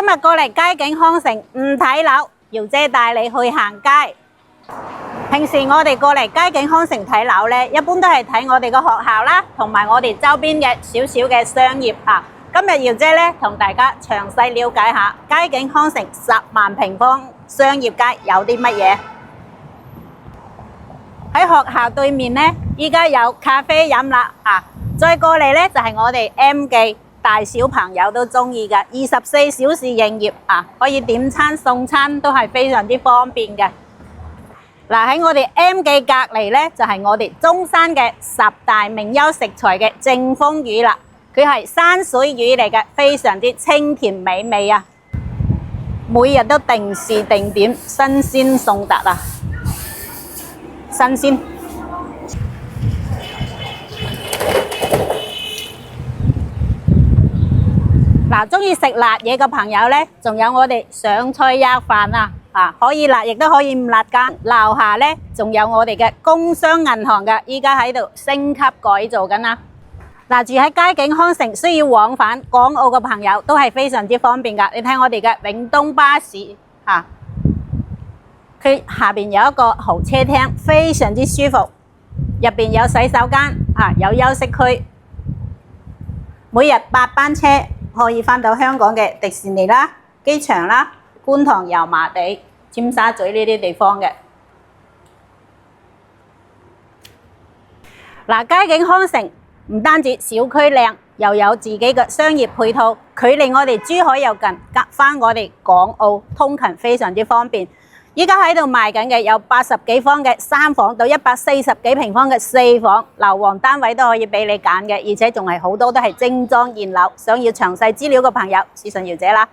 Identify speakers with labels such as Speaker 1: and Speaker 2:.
Speaker 1: 今日過嚟佳景康城唔睇樓，姚姐帶你去行街。平時我哋過嚟佳景康城睇樓呢，一般都係睇我哋個學校啦，同埋我哋周邊嘅少少嘅商業嚇。今日姚姐呢，同大家詳細了解下佳景康城10萬平方商業街有啲乜嘢。喺學校對面呢，依家有咖啡飲啦嚇。再過嚟呢，就係我哋 M 記。大小朋友都中意嘅，24小時營業啊，可以點餐送餐都係非常之方便嘅。嗱，喺我哋 M 記隔離呢，就係我哋中山嘅10大名優食材嘅正豐魚啦。佢係山水魚嚟嘅，非常之清甜美味啊！每日都定時定點新鮮送達啊，新鮮。嗱，中意食辣嘢嘅朋友呢，仲有我哋上菜鴨飯啊，可以辣亦都可以唔辣㗎。樓下呢，仲有我哋嘅工商銀行嘅，依家喺度升級改造緊啦。嗱，住喺佳景康城需要往返港澳嘅朋友都係非常之方便㗎。你睇我哋嘅永東巴士嚇，佢下邊有一個豪車廳，非常之舒服，入邊有洗手間有休息區，每日8班車。可以返到香港嘅迪士尼啦、機場啦、觀塘、油麻地、尖沙咀呢啲地方嘅。嗱，佳景康城唔單止小區靚，又有自己嘅商業配套，距離我哋珠海又近，隔返我哋港澳通勤非常之方便。依家喺度賣緊嘅有80幾方嘅3房到140幾平方嘅4房，樓王單位都可以俾你揀嘅，而且仲係好多都係精裝現樓。想要詳細資料嘅朋友，私信姚姐啦。